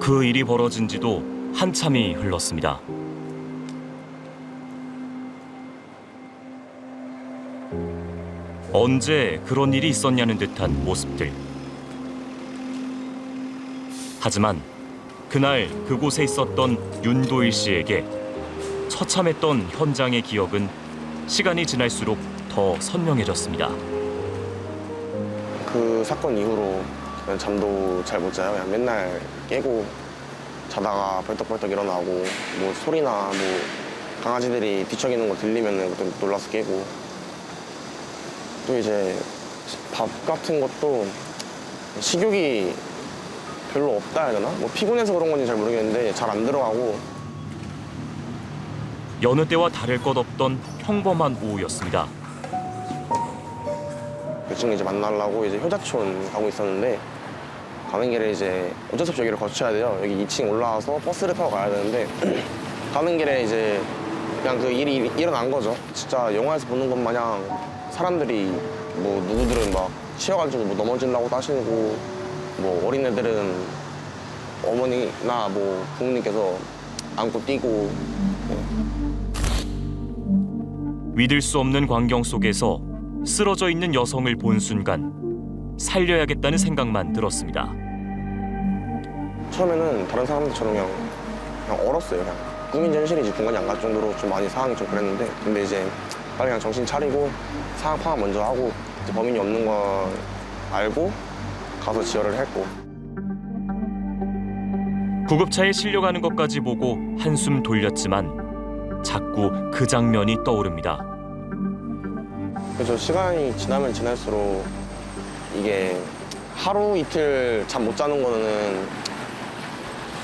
그 일이 벌어진 지도 한참이 흘렀습니다. 언제 그런 일이 있었냐는 듯한 모습들. 하지만 그날 그곳에 있었던 윤도일 씨에게 처참했던 현장의 기억은 시간이 지날수록 더 선명해졌습니다. 그 사건 이후로 그냥 잠도 잘 못 자요. 그냥 맨날 깨고 자다가 벌떡벌떡 일어나고 뭐 소리나 뭐 강아지들이 뒤척이는 거 들리면은 또 놀라서 깨고, 또 이제 밥 같은 것도 식욕이 별로 없다 해야 되나? 뭐 피곤해서 그런 건지 잘 모르겠는데 잘 안 들어가고. 여느 때와 다를 것 없던 평범한 오후였습니다. 그 친구 이제 만나려고 이제 효자촌 가고 있었는데, 가는 길에 이제 어쩔 수 없이 여기를 거쳐야 돼요. 여기 2층 올라와서 버스를 타고 가야 되는데 가는 길에 이제 그냥 그 일이 일어난 거죠. 진짜 영화에서 보는 것 마냥 사람들이 뭐 누구들은 막 치여가지고 뭐 넘어지려고 따시고, 뭐 어린애들은 어머니나 뭐 부모님께서 안고 뛰고. 믿을 수 없는 광경 속에서 쓰러져 있는 여성을 본 순간 살려야겠다는 생각만 들었습니다. 처음에는 다른 사람들처럼 그냥 얼었어요. 그냥 꿈인지 현실인지 분간이 안 갈 정도로 좀 많이 상황이 좀 그랬는데, 근데 이제 빨리 그냥 정신 차리고 상황 파악 먼저 하고 이제 범인이 없는 거 알고 가서 지혈을 했고. 구급차에 실려가는 것까지 보고 한숨 돌렸지만 자꾸 그 장면이 떠오릅니다. 그래서 시간이 지나면 지날수록 이게 하루 이틀 잠 못 자는 거는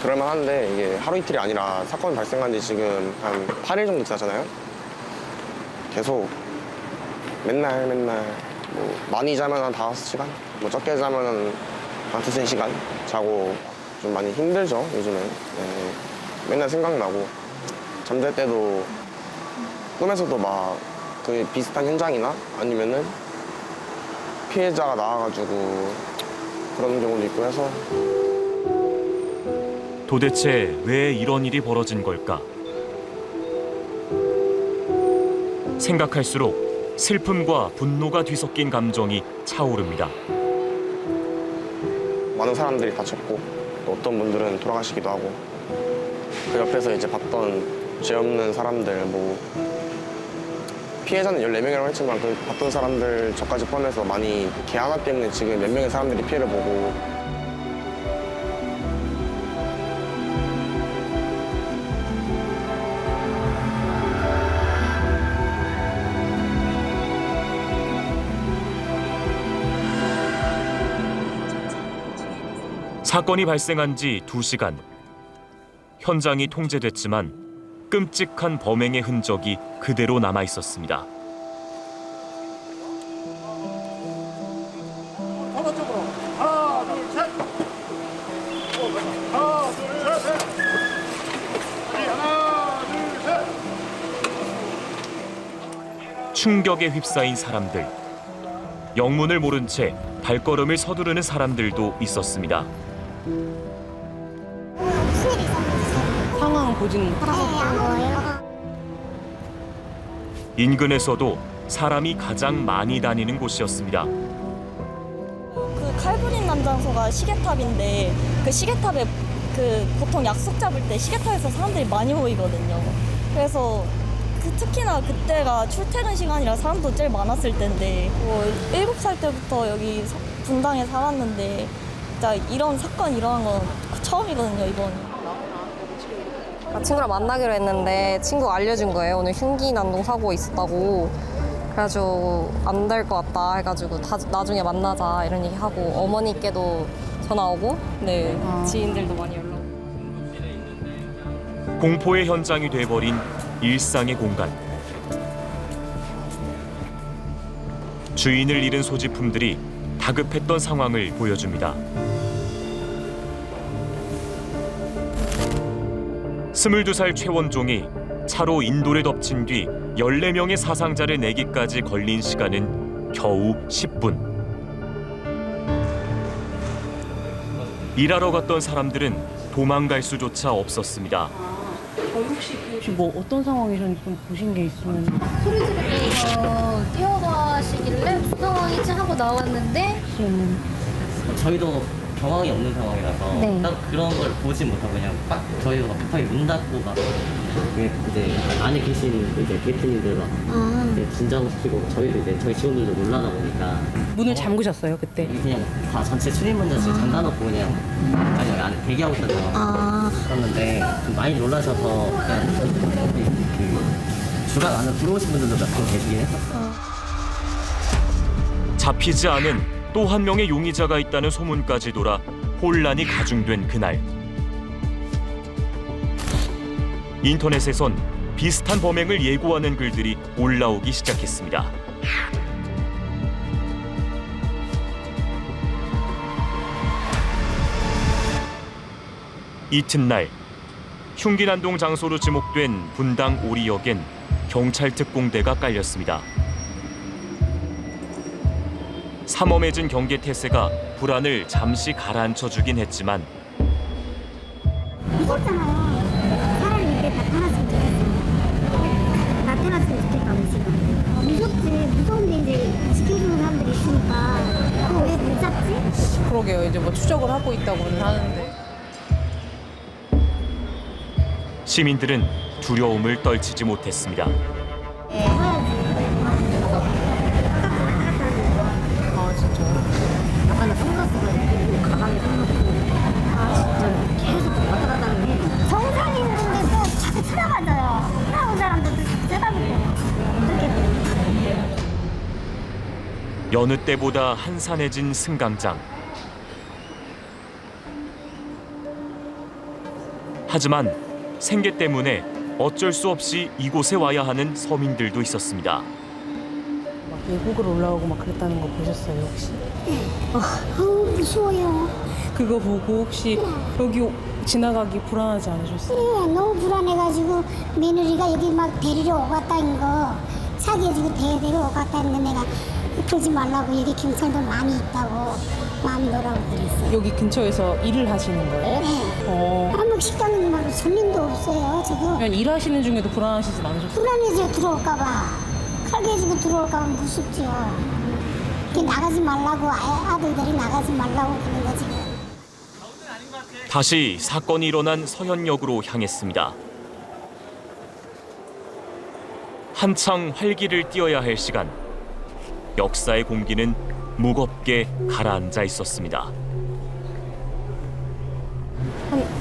그럴만한데, 이게 하루 이틀이 아니라 사건이 발생한 지 지금 한 8일 정도 지났잖아요. 계속 맨날 뭐 많이 자면 한 5시간, 뭐 적게 자면 한 2-3시간 자고 좀 많이 힘들죠, 요즘은. 네. 맨날 생각나고 잠잘 때도 꿈에서도 막 그 비슷한 현장이나 아니면은 피해자가 나와가지고 그런 경우도 있고 해서. 도대체 왜 이런 일이 벌어진 걸까? 생각할수록 슬픔과 분노가 뒤섞인 감정이 차오릅니다. 많은 사람들이 다쳤고 또 어떤 분들은 돌아가시기도 하고, 그 옆에서 이제 봤던 죄 없는 사람들, 뭐 피해자는 14명이라고 했지만 그 봤던 사람들 저까지 포함해서 많이 개 하나 때문에 지금 몇 명의 사람들이 피해를 보고. 사건이 발생한 지 2시간. 현장이 통제됐지만 끔찍한 범행의 흔적이 그대로 남아 있었습니다. 하나 쪽으로. 하나, 둘, 셋. 하나, 둘, 셋. 하나, 둘, 셋. 충격에 휩싸인 사람들. 영문을 모른 채 발걸음을 서두르는 사람들도 있었습니다. 무슨 일이 있었는지 상황 보지는 못하고 자세한 거예요. 인근에서도 사람이 가장 많이 다니는 곳이었습니다. 그 칼부린 남장소가 시계탑인데, 그 시계탑에 그 보통 약속 잡을 때 시계탑에서 사람들이 많이 모이거든요. 그래서 특히나 그때가 출퇴근 시간이라 사람도 제일 많았을 때인데, 7살 때부터 여기 분당에 살았는데 진짜 이런 사건 일어난 건 처음이거든요, 이번. 친구랑 만나기로 했는데 친구가 알려준 거예요. 오늘 흉기 난동 사고 있었다고. 그래가지고 안 될 것 같다 해가지고 나중에 만나자 이런 얘기 하고, 어머니께도 전화 오고, 네, 지인들도 많이 연락 오고. 공포의 현장이 돼버린 일상의 공간. 주인을 잃은 소지품들이 다급했던 상황을 보여줍니다. 22살 최원종이 차로 인도를 덮친 뒤 14명의 사상자를 내기까지 걸린 시간은 겨우 10분. 일하러 갔던 사람들은 도망갈 수조차 없었습니다. 혹시 뭐 어떤 상황이셨는지 좀 보신 게 있으면. 소리 지르면서 뛰어가시길래 상황이지 하고 나왔는데 저희도 경황이 없는 상황이라서 네. 딱 그런 걸 보지 못하고 그냥 빡 저희가 급하게 문 닫고 막 이제 안에 계신 이제 게이트님들 막 이제 진정시키고 저희도 이제 저희 직원들도 놀라다 보니까 문을 잠그셨어요 그때? 그냥 다 전체 출입문자실 잠가놓고 그냥 아니 안에 대기하고 있었죠. 그랬는데 좀 많이 놀라셔서 그냥 그 주간 안에 들어오신 분들도 몇 분 계시긴 했었어요. 잡히지 않은 또 한 명의 용의자가 있다는 소문까지 돌아 혼란이 가중된 그날. 인터넷에선 비슷한 범행을 예고하는 글들이 올라오기 시작했습니다. 이튿날 흉기난동 장소로 지목된 분당 오리역엔 경찰 특공대가 깔렸습니다. 삼엄해진 경계 태세가 불안을 잠시 가라앉혀주긴 했지만 무섭잖아요. 사람이 이렇게 나타났으면 좋겠어. 나타났으면 좋겠다고 지금. 무섭지. 무서운데 이제 지켜주는 사람들이 있으니까 그거 왜 못 잡지? 그러게요. 이제 뭐 추적을 하고 있다고는 하는데. 시민들은 두려움을 떨치지 못했습니다. 아 진짜요? 아까 나 선글라스 가방에 선글라스 진짜 계속 왔다 갔다 하는데 정상인인데도 자꾸 쳐다봐줘요. 싸운 사람들도 자꾸 쳐다보고 어떻게 여느 때보다 한산해진 승강장. 하지만 생계 때문에 어쩔 수 없이 이곳에 와야 하는 서민들도 있었습니다. 막 외국으로 올라오고 막 그랬다는 거 보셨어요 혹시? 아우 무서워요. 그거 보고 혹시 여기 지나가기 불안하지 않으셨어요? 그래 너무 불안해가지고 며느리가 여기 막 데리러 오갔다는 거 차게 해주고 데리러 오갔다는 거 내가 그러지 말라고 여기 경찰도 많이 있다고 마음 놓으라고 그랬어요. 여기 근처에서 일을 하시는 거예요? 네. 한국 식당은 말로 손님도 없어요 지금. 그냥 일하시는 중에도 불안하시진 않으셨어요? 불안해져 들어올까봐 칼게 해주고 들어올까봐 무섭죠. 이렇게 나가지 말라고 아들들이 나가지 말라고 그러는 거지. 다시 사건이 일어난 서현역으로 향했습니다. 한창 활기를 띠어야 할 시간. 역사의 공기는 무겁게 가라앉아 있었습니다.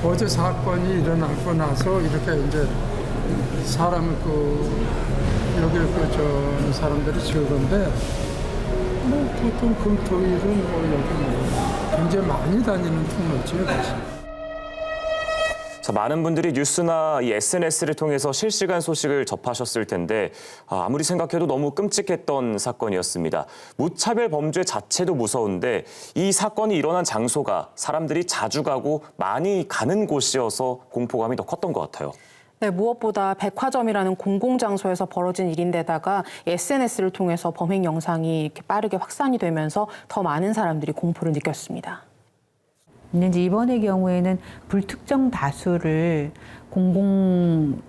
어제 사건이 일어나고 나서 이렇게 이제 사람을 여기를 저 사람들이 적은데 뭐 보통 금토일은 뭐 여기 굉장히 많이 다니는 통로지요. 자, 많은 분들이 뉴스나 이 SNS를 통해서 실시간 소식을 접하셨을 텐데 아무리 생각해도 너무 끔찍했던 사건이었습니다. 무차별 범죄 자체도 무서운데 이 사건이 일어난 장소가 사람들이 자주 가고 많이 가는 곳이어서 공포감이 더 컸던 것 같아요. 네, 무엇보다 백화점이라는 공공장소에서 벌어진 일인데다가 SNS를 통해서 범행 영상이 이렇게 빠르게 확산이 되면서 더 많은 사람들이 공포를 느꼈습니다. 이제 이번의 경우에는 불특정 다수를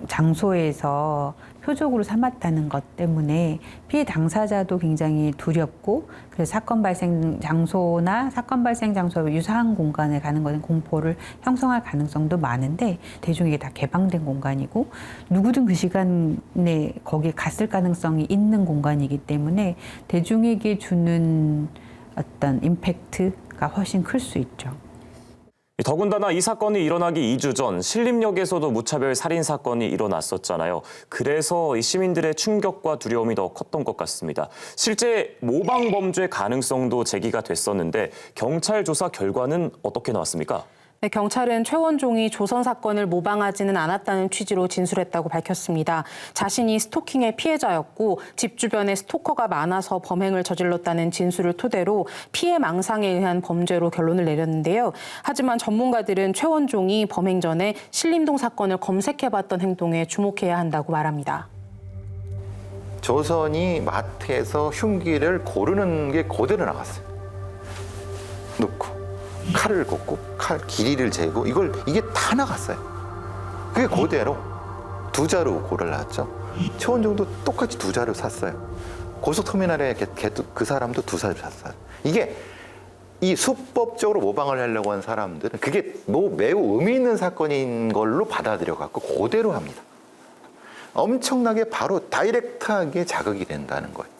공공장소에서 표적으로 삼았다는 것 때문에 피해 당사자도 굉장히 두렵고 그래서 사건 발생 장소나 사건 발생 장소와 유사한 공간에 가는 것은 공포를 형성할 가능성도 많은데 대중에게 다 개방된 공간이고 누구든 그 시간에 거기에 갔을 가능성이 있는 공간이기 때문에 대중에게 주는 어떤 임팩트가 훨씬 클 수 있죠. 더군다나 이 사건이 일어나기 2주 전 신림역에서도 무차별 살인 사건이 일어났었잖아요. 그래서 이 시민들의 충격과 두려움이 더 컸던 것 같습니다. 실제 모방 범죄 가능성도 제기가 됐었는데 경찰 조사 결과는 어떻게 나왔습니까? 네, 경찰은 최원종이 조선 사건을 모방하지는 않았다는 취지로 진술했다고 밝혔습니다. 자신이 스토킹의 피해자였고 집 주변에 스토커가 많아서 범행을 저질렀다는 진술을 토대로 피해 망상에 의한 범죄로 결론을 내렸는데요. 하지만 전문가들은 최원종이 범행 전에 신림동 사건을 검색해봤던 행동에 주목해야 한다고 말합니다. 조선이 마트에서 흉기를 고르는 게 그대로 나갔어요. 넣고. 칼을 꽂고 칼 길이를 재고 이게 다 나갔어요. 그게 그대로 두 자루 고를 나왔죠. 최원종도 똑같이 두 자루 샀어요. 고속터미널에 그 사람도 두 자루 샀어요. 이게 이 수법적으로 모방을 하려고 한 사람들은 그게 매우 의미 있는 사건인 걸로 받아들여 갖고 그대로 합니다. 엄청나게 바로 다이렉트하게 자극이 된다는 거예요.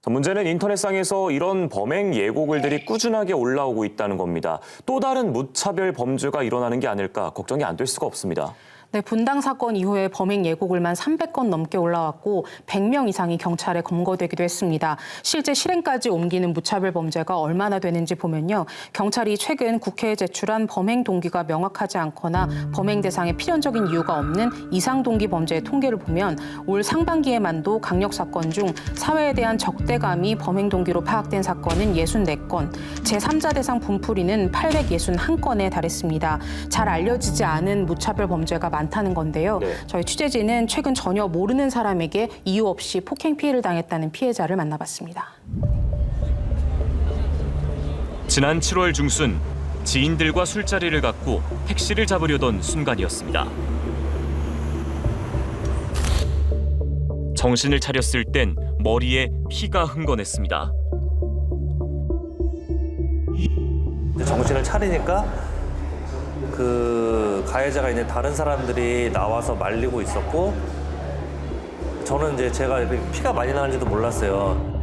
문제는 인터넷상에서 이런 범행 예고글들이 꾸준하게 올라오고 있다는 겁니다. 또 다른 무차별 범죄가 일어나는 게 아닐까 걱정이 안 될 수가 없습니다. 네, 분당 사건 이후에 범행 예고글만 300건 넘게 올라왔고 100명 이상이 경찰에 검거되기도 했습니다. 실제 실행까지 옮기는 무차별 범죄가 얼마나 되는지 보면요. 경찰이 최근 국회에 제출한 범행 동기가 명확하지 않거나 범행 대상에 필연적인 이유가 없는 이상 동기 범죄의 통계를 보면 올 상반기에만도 강력 사건 중 사회에 대한 적대감이 범행 동기로 파악된 사건은 64건, 제3자 대상 분풀이는 861건에 달했습니다. 잘 알려지지 않은 무차별 범죄가 많다는 건데요. 네. 저희 취재진은 최근 전혀 모르는 사람에게 이유 없이 폭행 피해를 당했다는 피해자를 만나봤습니다. 지난 7월 중순 지인들과 술자리를 갖고 택시를 잡으려던 순간이었습니다. 정신을 차렸을 땐 머리에 피가 흥건했습니다. 정신을 차리니까 그 가해자가 있는 다른 사람들이 나와서 말리고 있었고 저는 이제 제가 피가 많이 나는지도 몰랐어요.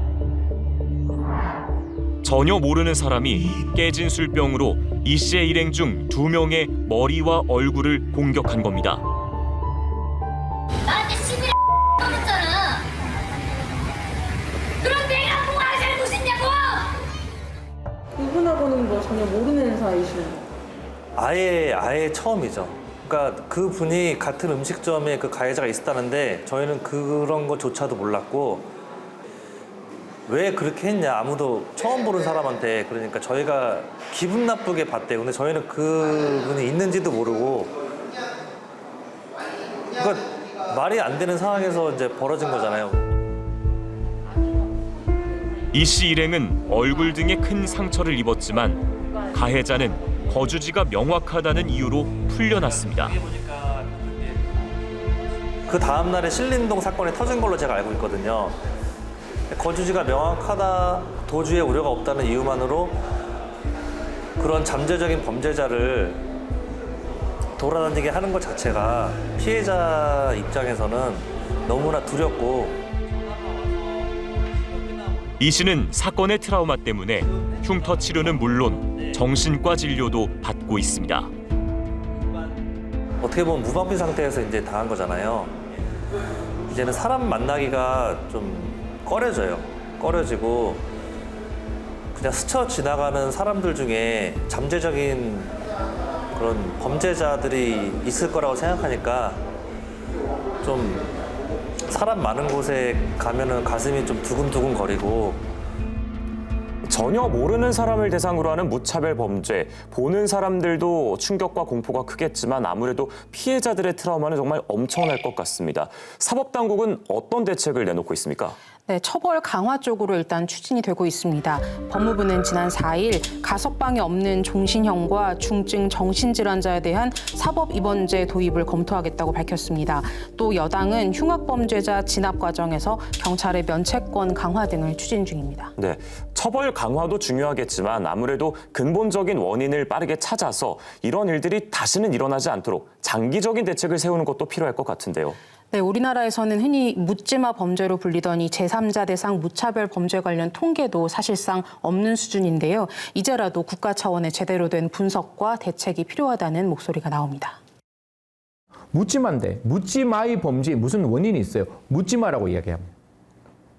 전혀 모르는 사람이 깨진 술병으로 이 씨의 일행 중 2명의 머리와 얼굴을 공격한 겁니다. 나한테 시비를 했잖아. 그럼 내가 뭐가 잘못했냐고! 그분하고는 뭐 전혀 모르는 사이시나요? 아예 처음이죠. 그러니까 그 분이 같은 음식점에 그 가해자가 있었다는데 저희는 그런 것조차도 몰랐고 왜 그렇게 했냐 아무도 처음 보는 사람한테 그러니까 저희가 기분 나쁘게 봤대요. 근데 저희는 그분이 있는지도 모르고 그러니까 말이 안 되는 상황에서 이제 벌어진 거잖아요. 이 씨 일행은 얼굴 등에 큰 상처를 입었지만 가해자는 거주지가 명확하다는 이유로 풀려났습니다. 그 다음 날에 신림동 사건이 터진 걸로 제가 알고 있거든요. 거주지가 명확하다, 도주에 우려가 없다는 이유만으로 그런 잠재적인 범죄자를 돌아다니게 하는 것 자체가 피해자 입장에서는 너무나 두렵고 이 씨는 사건의 트라우마 때문에 흉터 치료는 물론 정신과 진료도 받고 있습니다. 어떻게 보면 무방비 상태에서 이제 당한 거잖아요. 이제는 사람 만나기가 좀 꺼려지고 그냥 스쳐 지나가는 사람들 중에 잠재적인 그런 범죄자들이 있을 거라고 생각하니까 좀 사람 많은 곳에 가면은 가슴이 좀 두근두근 거리고 전혀 모르는 사람을 대상으로 하는 무차별 범죄. 보는 사람들도 충격과 공포가 크겠지만 아무래도 피해자들의 트라우마는 정말 엄청날 것 같습니다. 사법당국은 어떤 대책을 내놓고 있습니까? 네, 처벌 강화 쪽으로 일단 추진이 되고 있습니다. 법무부는 지난 4일 가석방이 없는 종신형과 중증 정신질환자에 대한 사법입원제 도입을 검토하겠다고 밝혔습니다. 또 여당은 흉악범죄자 진압 과정에서 경찰의 면책권 강화 등을 추진 중입니다. 네, 처벌 강화도 중요하겠지만 아무래도 근본적인 원인을 빠르게 찾아서 이런 일들이 다시는 일어나지 않도록 장기적인 대책을 세우는 것도 필요할 것 같은데요. 네, 우리나라에서는 흔히 묻지마 범죄로 불리던 이 제3자 대상 무차별 범죄 관련 통계도 사실상 없는 수준인데요. 이제라도 국가 차원의 제대로 된 분석과 대책이 필요하다는 목소리가 나옵니다. 묻지마인데 묻지마의 범죄에 무슨 원인이 있어요? 묻지마라고 이야기합니다.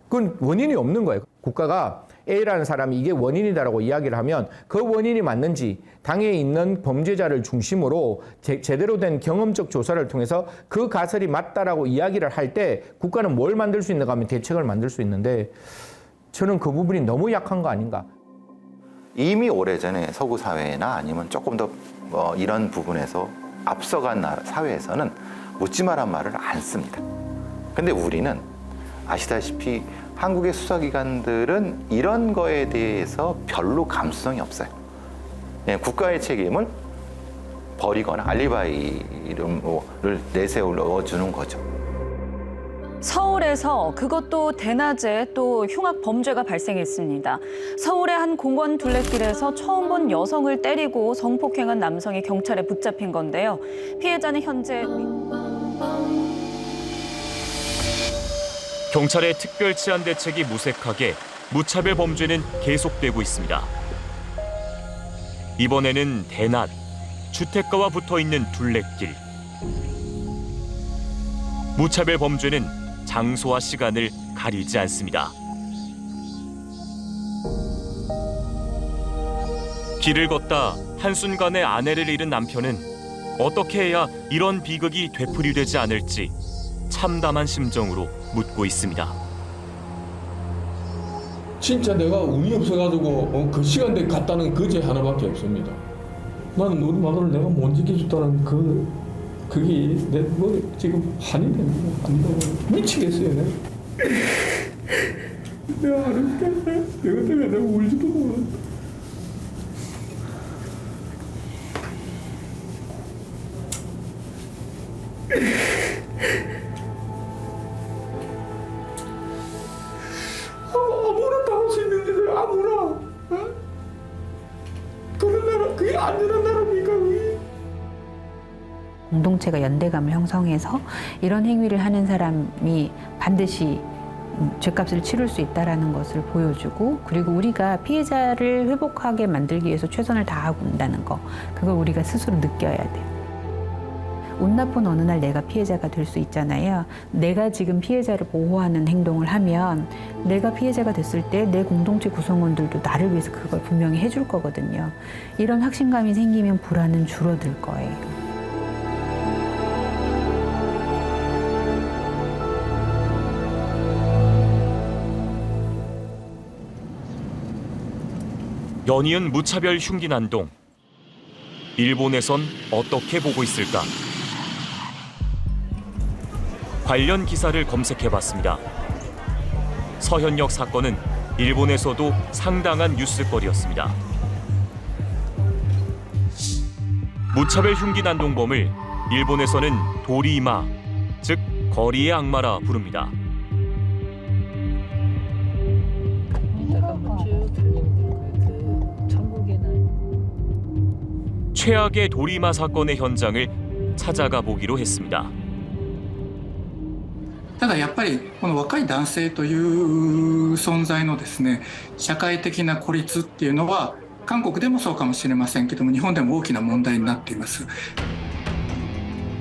그건 원인이 없는 거예요. 국가가 A라는 사람이 이게 원인이다라고 이야기를 하면 그 원인이 맞는지 당에 있는 범죄자를 중심으로 제대로 된 경험적 조사를 통해서 그 가설이 맞다라고 이야기를 할 때 국가는 뭘 만들 수 있는가 하면 대책을 만들 수 있는데 저는 그 부분이 너무 약한 거 아닌가. 이미 오래전에 서구 사회나 아니면 조금 더 이런 부분에서 앞서간 사회에서는 묻지마란 말을 안 씁니다. 근데 우리는 아시다시피 한국의 수사기관들은 이런 거에 대해서 별로 감수성이 없어요. 네, 국가의 책임은 버리거나 알리바이를 내세워주는 거죠. 서울에서 그것도 대낮에 또 흉악 범죄가 발생했습니다. 서울의 한 공원 둘레길에서 처음 본 여성을 때리고 성폭행한 남성이 경찰에 붙잡힌 건데요. 피해자는 현재 경찰의 특별 치안 대책이 무색하게 무차별 범죄는 계속되고 있습니다. 이번에는 대낮, 주택가와 붙어있는 둘레길. 무차별 범죄는 장소와 시간을 가리지 않습니다. 길을 걷다 한순간에 아내를 잃은 남편은 어떻게 해야 이런 비극이 되풀이되지 않을지 참담한 심정으로 묻고 있습니다. 진짜 내가 운이 없어가지고 그 시간대에 갔다는 그 죄 하나밖에 없습니다. 나는 우리 마누라를 내가 못 지켜줬다는 그게 내 머리 지금 한이 됩니다. 미치겠어요. 내가 알았겠네. 내가 때문에 내가 울지도 몰랐다. 아무나 다 할 수 있는데 아무나 그런 나라 그게 안전한 나라입니까 그게? 공동체가 연대감을 형성해서 이런 행위를 하는 사람이 반드시 죗값을 치를 수 있다는 것을 보여주고, 그리고 우리가 피해자를 회복하게 만들기 위해서 최선을 다하고 있다는 거, 그걸 우리가 스스로 느껴야 돼요. 운 나쁜 어느 날 내가 피해자가 될 수 있잖아요. 내가 지금 피해자를 보호하는 행동을 하면 내가 피해자가 됐을 때 내 공동체 구성원들도 나를 위해서 그걸 분명히 해줄 거거든요. 이런 확신감이 생기면 불안은 줄어들 거예요. 연이은 무차별 흉기 난동. 일본에선 어떻게 보고 있을까? 관련 기사를 검색해봤습니다. 서현역 사건은 일본에서도 상당한 뉴스거리였습니다. 무차별 흉기 난동범을 일본에서는 도리마, 즉 거리의 악마라 부릅니다. 최악의 도리마 사건의 현장을 찾아가 보기로 했습니다. ただやっぱりこの若い男性という存在のですね、社会的な孤立っていうのは韓国でもそうかもしれませんけども、日本でも大きな問題になっています。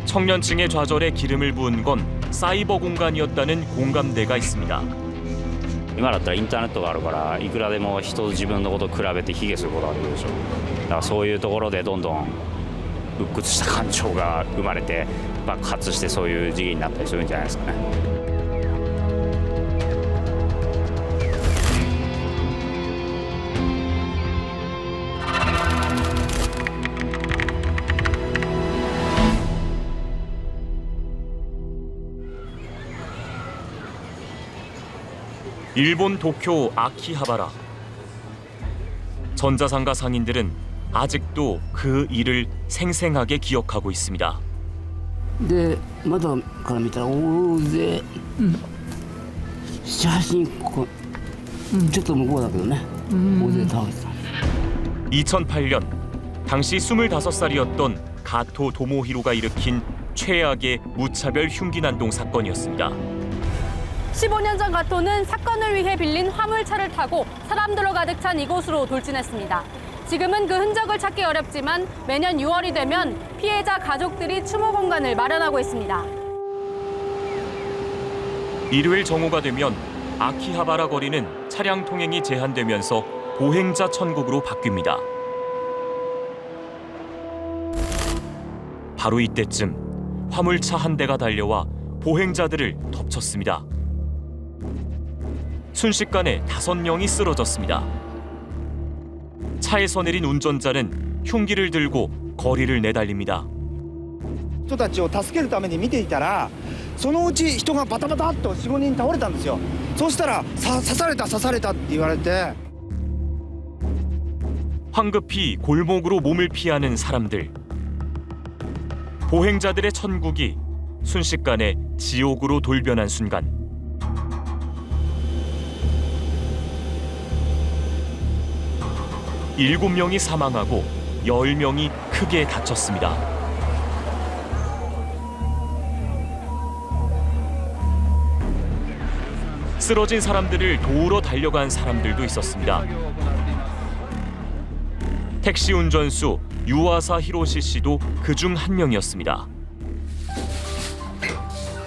청년층의 좌절에 기름을 부은 건 사이버 공간이었다는 공감대가 있습니다. 今だったらインターネットがあるからいくらでも人と自分のことを比べて卑下することができるでしょ。だからそういうところでどんどん鬱屈した感情が生まれて爆発してそういう事件になったりするんじゃないですかね。 일본 도쿄 아키하바라. 전자상가 상인들은 아직도 그 일을 생생하게 기억하고 있습니다. で窓から見たら大勢、7、8人ここ、ちょっと向こうだけどね、大勢倒れてた。 2008년 당시 25살이었던 가토 도모히로가 일으킨 최악의 무차별 흉기 난동 사건이었습니다. 15년 전 가토는 사건을 위해 빌린 화물차를 타고 사람들로 가득 찬 이곳으로 돌진했습니다. 지금은 그 흔적을 찾기 어렵지만 매년 6월이 되면 피해자 가족들이 추모 공간을 마련하고 있습니다. 일요일 정오가 되면 아키하바라 거리는 차량 통행이 제한되면서 보행자 천국으로 바뀝니다. 바로 이때쯤 화물차 한 대가 달려와 보행자들을 덮쳤습니다. 순식간에 5명이 쓰러졌습니다. 차에서 내린 운전자는 흉기를 들고 거리를 내달립니다. 人たちを助けるために見ていたら、そのうち人がバタバタっと4、5人倒れたんですよ。そうしたら刺されたって言われて。 황급히 골목으로 몸을 피하는 사람들. 보행자들의 천국이 순식간에 지옥으로 돌변한 순간. 일곱 명이 사망하고 10명이 크게 다쳤습니다. 쓰러진 사람들을 도우러 달려간 사람들도 있었습니다. 택시 운전수 유아사 히로시 씨도 그중 한 명이었습니다.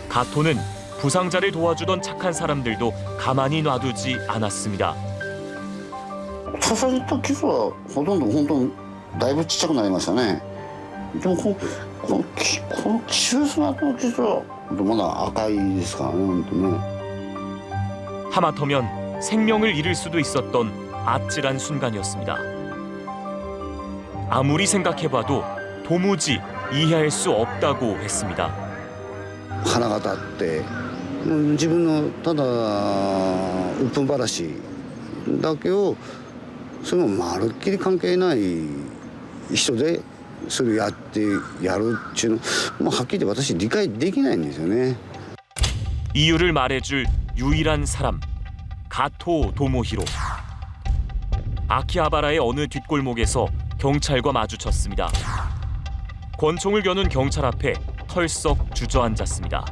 가토는 부상자를 도와주던 착한 사람들도 가만히 놔두지 않았습니다. 刺された傷はほとんど本当だいぶちっちゃくなりましたね。でもこの中枢の後の傷はまだ赤いですからね、本当ね。 하마터면 생명을 잃을 수도 있었던 아찔한 순간이었습니다. 아무리 생각해봐도 도무지 이해할 수 없다고 했습니다. 腹が立って自分のただ鬱憤話だけをそれもまるっきり関係ない人でそれをやってやるっていうのはっきり言って私理解できないんですよね。 이유를 말해줄 유일한 사람, 가토 도모히로. 아키하바라의 어느 뒷골목에서 경찰과 마주쳤습니다. 권총을 겨눈 경찰 앞에 털썩 주저앉았습니다.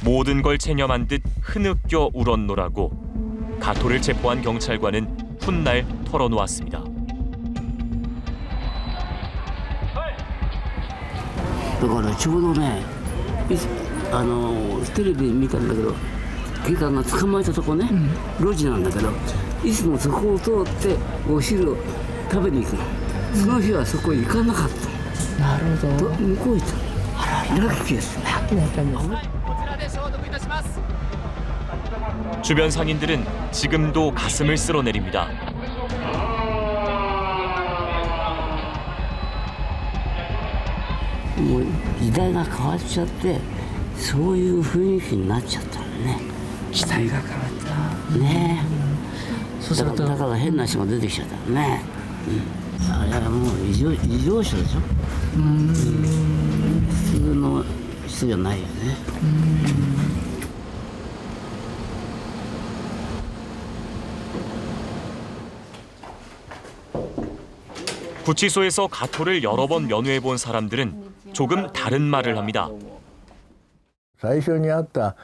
모든 걸 체념한 듯 흐느껴 울었노라고 가토를 체포한 경찰관은 훗날 털어놓았습니다. だからちょうどね、テレビ見たんだけど、警官が捕まえたとこね、路地なんだけど、いつもそこを通ってお昼を食べに行くの。その日はそこ行かなかった。なるほど。向こう行った。ラッキーです。ラッキーだったんですね。 주변 상인들은 지금도 가슴을 쓸어내립니다. 뭐時代が変わっちゃってそういう雰囲気になっちゃったのね。時代が変わったねえ。だから変な人が出てきちゃったのね。あれはもう異常者でしょ。普通の人じゃないよね。 구치소에서 가토를 여러 번 면회해본 사람들은 조금 다른 말을 합니다. 最初にあった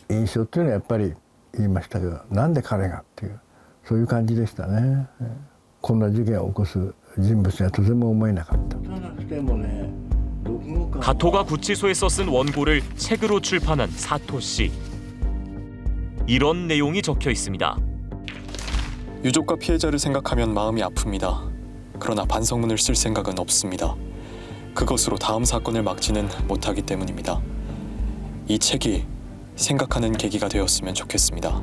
印象っていうのはやっぱり言いましたけど、なんで彼がっていうそういう感じでしたね。こんな事件を起こす人物にはとても思えなかった。 가토가 구치소에서 쓴 원고를 책으로 출판한 사토 씨. 이런 내용이 적혀 있습니다. 유족과 피해자를 생각하면 마음이 아픕니다. 그러나 반성문을 쓸 생각은 없습니다. 그것으로 다음 사건을 막지는 못하기 때문입니다. 이 책이 생각하는 계기가 되었으면 좋겠습니다.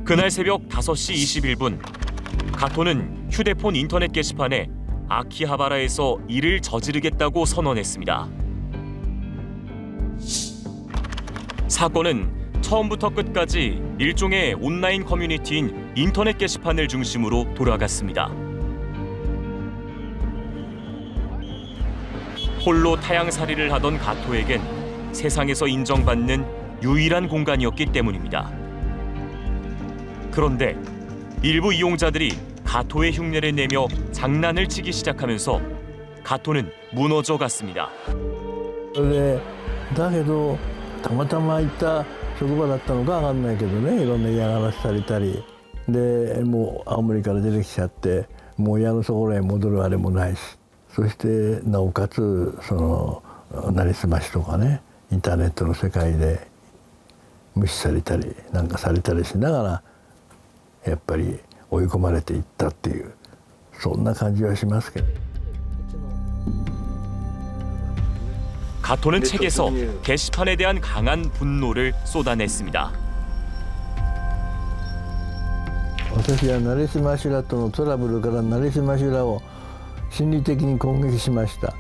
그날 새벽 5시 21분 가토는 휴대폰 인터넷 게시판에 아키하바라에서 일을 저지르겠다고 선언했습니다. 사건은 처음부터 끝까지 일종의 온라인 커뮤니티인 인터넷 게시판을 중심으로 돌아갔습니다. 홀로 타향살이를 하던 가토에겐 세상에서 인정받는 유일한 공간이었기 때문입니다. 그런데 일부 이용자들이 가토의 흉내를 내며 장난을 치기 시작하면서 가토는 무너져 갔습니다. だけどたまたま行った職場だったのかわかんないけどね、いろんな嫌がらせされたりで、もう青森から出てきちゃってもう親のところへ戻るあれもないし、そしてなおかつそのなりすましとかね、インターネットの世界で無視されたりなんかされたりしながらやっぱり追い込まれていったっていうそんな感じはしますけど。 가토는 책에서 게시판에 대한 강한 분노를 쏟아냈습니다. 私はなりすましらとのトラブルからなりすましらを心理的に攻撃しました。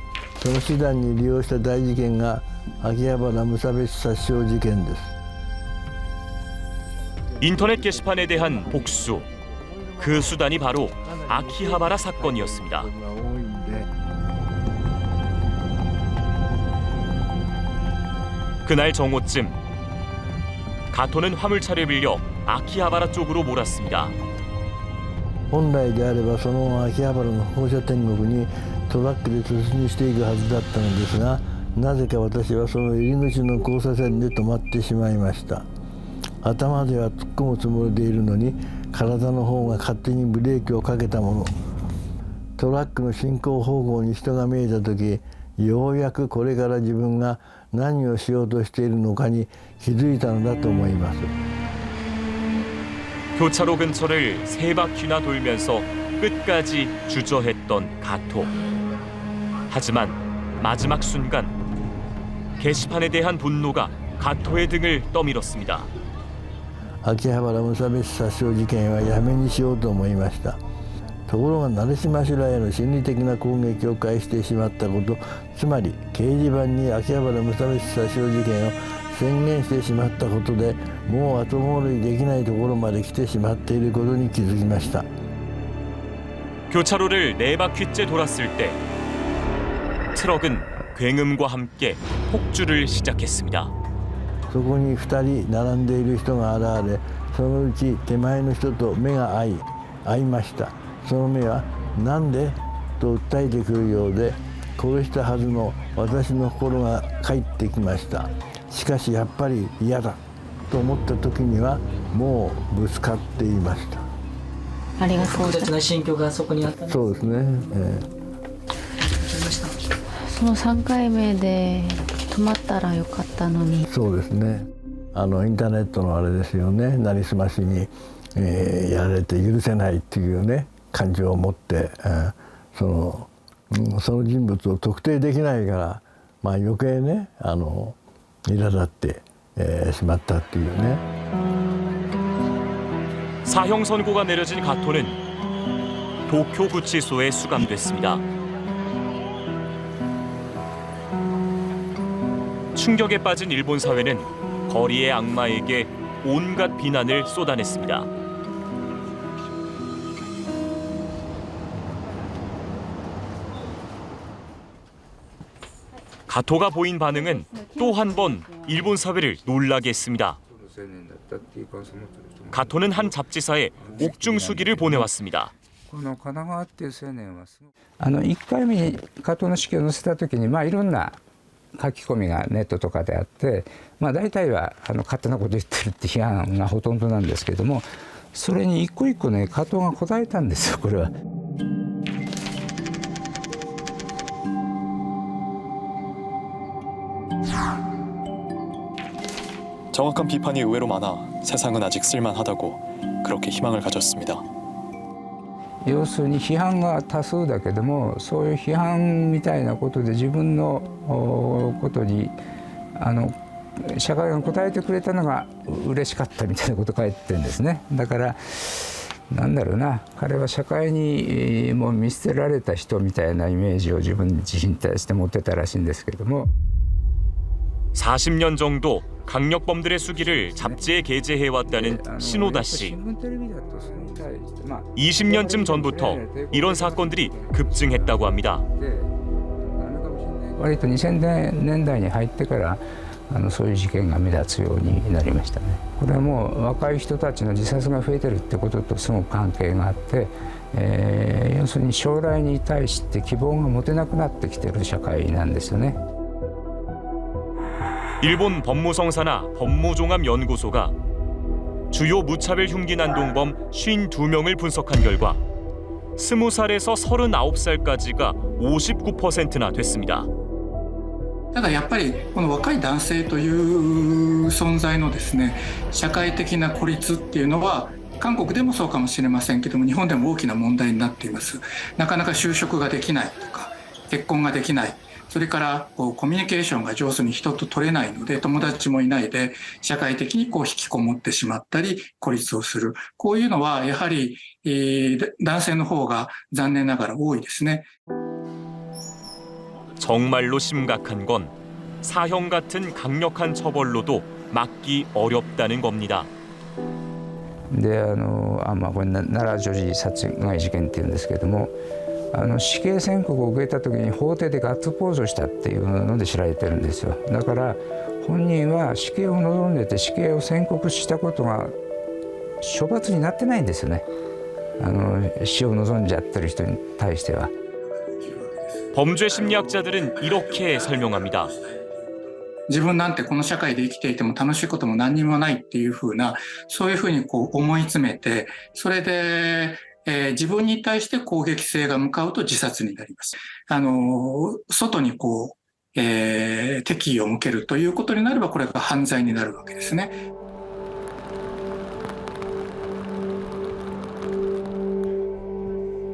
その手段に利用した大事件が秋葉原無差別殺傷事件です。 인터넷 게시판에 대한 복수. 그 수단이 바로 아키하바라 사건이었습니다. 그날 정오쯤 가토는 화물차를 빌려 아키하바라 쪽으로 몰았습니다. 本来であればその秋葉原の放射天国にトラックで突入していくはずだったのですが、なぜか私はその入り口の交差点で止まってしまいました。頭では突っ込むつもりでいるのに体の方が勝手にブレーキをかけたもの。トラックの進行方向に人が見えた時、ようやくこれから自分が何をしようとしているのかに気づいたのだと思います。 교차로 근처를 3바퀴나 돌면서 끝까지 주저했던 가토. 하지만 마지막 순간 게시판에 대한 분노가 가토의 등을 떠밀었습니다. 秋葉原無差別殺傷事件はやめにしようと思いました。ところが成島修羅への心理的な攻撃を返してしまったこと、つまり掲示板に秋葉原無差別殺傷事件を宣言してしまったことで、もう後戻りできないところまで来てしまっていることに気づきました。 교차로를 4바퀴째 돌았을 때 트럭은 굉음과 함께 폭주를 시작했습니다. そこに2人並んでいる人が現れ、そのうち手前の人と目が合いました。その目はなんでと訴えてくるようで、殺したはずの私の心が返ってきました。しかしやっぱり嫌だと思った時にはもうぶつかっていました。ありがとうございます。複雑な心境がそこにあったんです。そうですね。その3回目で止まったらよかったのに。そうですね。インターネットのあれですよね。なりすましに、やられて許せないっていうね感情を持って、その人物を特定できないから、まあ余計ね苛立ってしまったっていうね。 사형 선고가 내려진 가토는 도쿄 구치소에 수감됐습니다. 충격에 빠진 일본 사회는 거리의 악마에게 온갖 비난을 쏟아냈습니다. 가토가 보인 반응은 또 한 번 일본 사회를 놀라게 했습니다. 가토는 한 잡지사에 옥중 수기를 보내왔습니다. 1回目に加藤の式を載せた時にいろんな書き込みがネットとかであって、大体は勝手なこと言ってるって批判がほとんどなんですけれども、それに一個一個ね加藤が答えたんですよ。これは。 정확한 비판이 의외로 많아 세상은 아직 쓸만하다고 그렇게 희망을 가졌습니다. 要するに批判が多数だけども、そういう批判みたいなことで自分のことに社会が答えてくれたのが嬉しかったみたいなことを書いてるんですね。だからなんだろうな、彼は社会にもう見捨てられた人みたいなイメージを自分自身に対して持ってたらしいんですけれども。 40년 정도 강력범들의 수기를 잡지에 게재해왔다는 신호다 씨. 20년쯤 전부터 이런 사건들이 급증했다고 합니다. 割と2000年代に入ってからそういう事件が目立つようになりましたね。これはもう若い人たちの自殺が増えてるってこととすごく関係があって、要するに将来に対して希望が持てなくなってきてる社会なんですよね。 일본 법무성사나 법무종합연구소가 주요 무차별 흉기 난동범 52명을 분석한 결과 20살에서 39살까지가 59%나 됐습니다. ただやっぱりこの若い男性という存在のですね、社会的な孤立っていうのは韓国でもそうかもしれませんけども、日本でも大きな問題になっています。なかなか就職ができないとか、結婚ができない。 それからコミュニケーションが上手に人と取れないので、友達もいないで社会的に引きこもってしまったり孤立をする、こういうのはやはり、男性の方が残念ながら多いですね。 정말로 심각한 건 사형 같은 강력한 처벌로도 막기 어렵다는 겁니다. でこれ奈良女児殺害事件っていうんですけども死刑宣告を受けた時に法廷でガッツポーズをしたっていうので知られてるんですよ。だから本人は死刑を望んでて死刑を宣告したことが処罰になってないんですよね。死を望んじゃってる人に対しては。범죄 심리학자들은 이렇게 설명합니다. 自分なんてこの社会で生きていても楽しいことも何にもないっていうふうな、そういうふうに思い詰めて、それで、自分に対して攻撃性が向かうと自殺になります。外に敵意を向けるということになれば、これが犯罪になるわけですね。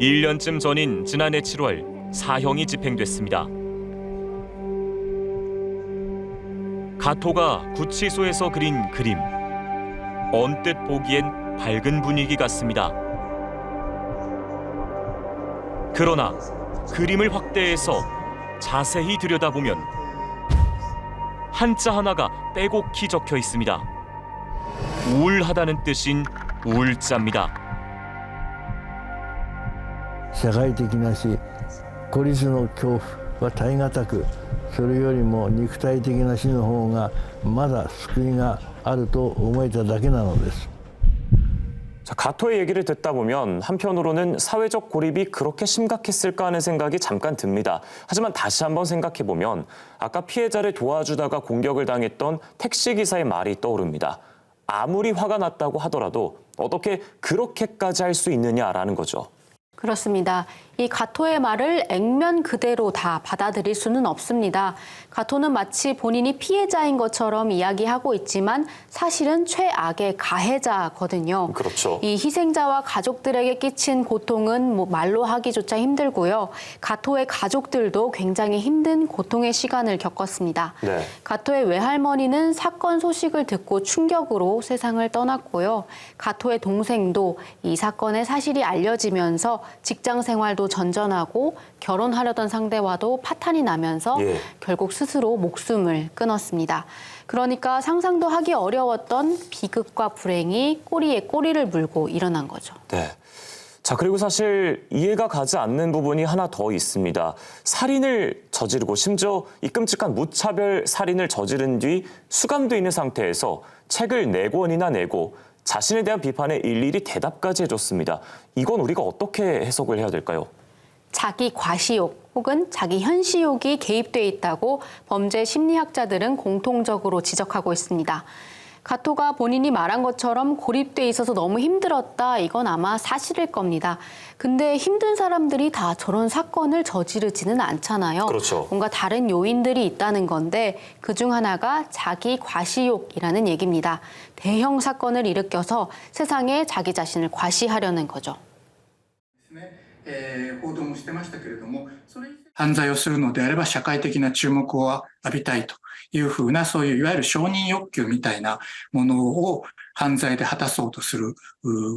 1년쯤 전인 지난해 7월 사형이 집행됐습니다. 가토가 구치소에서 그린 그림. 언뜻 보기엔 밝은 분위기 같습니다. 그러나 그림을 확대해서 자세히 들여다보면 한자 하나가 빼곡히 적혀 있습니다. 우울하다는 뜻인 우울자입니다. 社会的な死、孤立の恐怖は耐え難く、それよりも肉体的な死の方がまだ救いがあると思えただけなのです。 자, 가토의 얘기를 듣다 보면 한편으로는 사회적 고립이 그렇게 심각했을까 하는 생각이 잠깐 듭니다. 하지만 다시 한번 생각해 보면 아까 피해자를 도와주다가 공격을 당했던 택시기사의 말이 떠오릅니다. 아무리 화가 났다고 하더라도 어떻게 그렇게까지 할 수 있느냐라는 거죠. 그렇습니다. 이 가토의 말을 액면 그대로 다 받아들일 수는 없습니다. 가토는 마치 본인이 피해자인 것처럼 이야기하고 있지만 사실은 최악의 가해자거든요. 그렇죠. 이 희생자와 가족들에게 끼친 고통은 말로 하기조차 힘들고요. 가토의 가족들도 굉장히 힘든 고통의 시간을 겪었습니다. 네. 가토의 외할머니는 사건 소식을 듣고 충격으로 세상을 떠났고요. 가토의 동생도 이 사건의 사실이 알려지면서 직장 생활도 전전하고 결혼하려던 상대와도 파탄이 나면서 결국 스스로 목숨을 끊었습니다. 그러니까 상상도 하기 어려웠던 비극과 불행이 꼬리에 꼬리를 물고 일어난 거죠. 네. 자, 그리고 사실 이해가 가지 않는 부분이 하나 더 있습니다. 살인을 저지르고 심지어 이 끔찍한 무차별 살인을 저지른 뒤 수감돼 있는 상태에서 책을 4권이나 내고 자신에 대한 비판에 일일이 대답까지 해줬습니다. 이건 우리가 어떻게 해석을 해야 될까요? 자기 과시욕 혹은 자기 현시욕이 개입돼 있다고 범죄 심리학자들은 공통적으로 지적하고 있습니다. 가토가 본인이 말한 것처럼 고립돼 있어서 너무 힘들었다. 이건 아마 사실일 겁니다. 근데 힘든 사람들이 다 저런 사건을 저지르지는 않잖아요. 그렇죠. 뭔가 다른 요인들이 있다는 건데 그중 하나가 자기 과시욕이라는 얘기입니다. 대형 사건을 일으켜서 세상에 자기 자신을 과시하려는 거죠. 報道もしてましたけれども、犯罪をするのであれば社会的な注目を浴びたいというふうな、そういういわゆる承認欲求みたいなものを犯罪で果たそうとする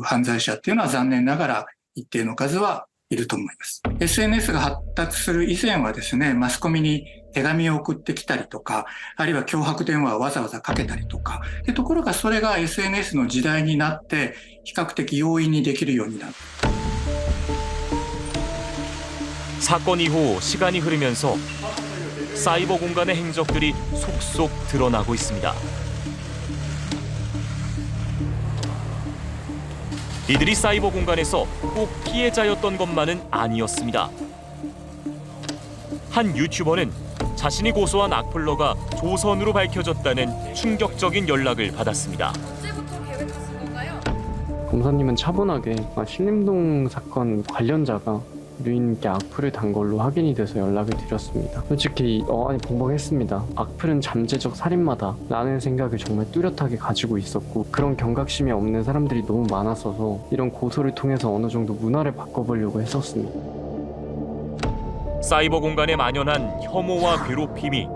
犯罪者っていうのは残念ながら一定の数はいると思います。SNS が発達する以前はですね、マスコミに手紙を送ってきたりとか、あるいは脅迫電話をわざわざかけたりとか、ところがそれが SNS の時代になって比較的容易にできるようになる。 사건 이후 시간이 흐르면서 사이버 공간의 행적들이 속속 드러나고 있습니다. 이들이 사이버 공간에서 꼭 피해자였던 것만은 아니었습니다. 한 유튜버는 자신이 고소한 악플러가 조선으로 밝혀졌다는 충격적인 연락을 받았습니다. 검사님은 차분하게 신림동 사건 관련자가 유인님께 악플을 단 걸로 확인이 돼서 연락을 드렸습니다. 솔직히 벙벙했습니다. 악플은 잠재적 살인마다 라는 생각을 정말 뚜렷하게 가지고 있었고 그런 경각심이 없는 사람들이 너무 많았어서 이런 고소를 통해서 어느 정도 문화를 바꿔보려고 했었습니다. 사이버 공간에 만연한 혐오와 괴롭힘이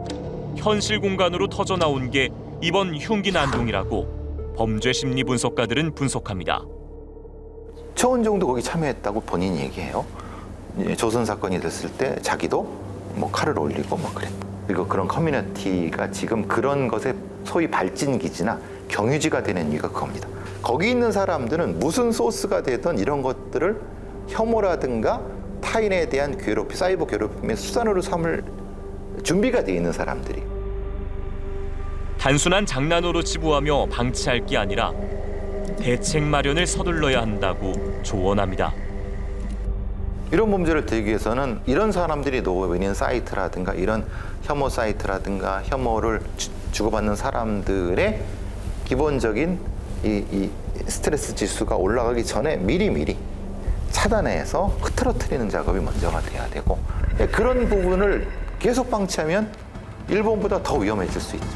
현실 공간으로 터져나온 게 이번 흉기 난동이라고 범죄 심리 분석가들은 분석합니다. 최원종도 거기 참여했다고 본인이 얘기해요. 조선 사건이 됐을 때 자기도 뭐 칼을 올리고 뭐 그랬다. 그리고 그런 커뮤니티가 지금 그런 것에 소위 발진 기지나 경유지가 되는 이유가 그겁니다. 거기 있는 사람들은 무슨 소스가 되든 이런 것들을 혐오라든가 타인에 대한 괴롭힘, 사이버 괴롭힘의 수단으로 삼을 준비가 돼 있는 사람들이. 단순한 장난으로 치부하며 방치할 게 아니라 대책 마련을 서둘러야 한다고 조언합니다. 이런 범죄를 들기 위해서는 이런 사람들이 노예인 사이트라든가 이런 혐오 사이트라든가 혐오를 주고받는 사람들의 기본적인 이 스트레스 지수가 올라가기 전에 미리미리 차단해서 흐트러뜨리는 작업이 먼저가 돼야 되고, 그런 부분을 계속 방치하면 일본보다 더 위험해질 수 있죠.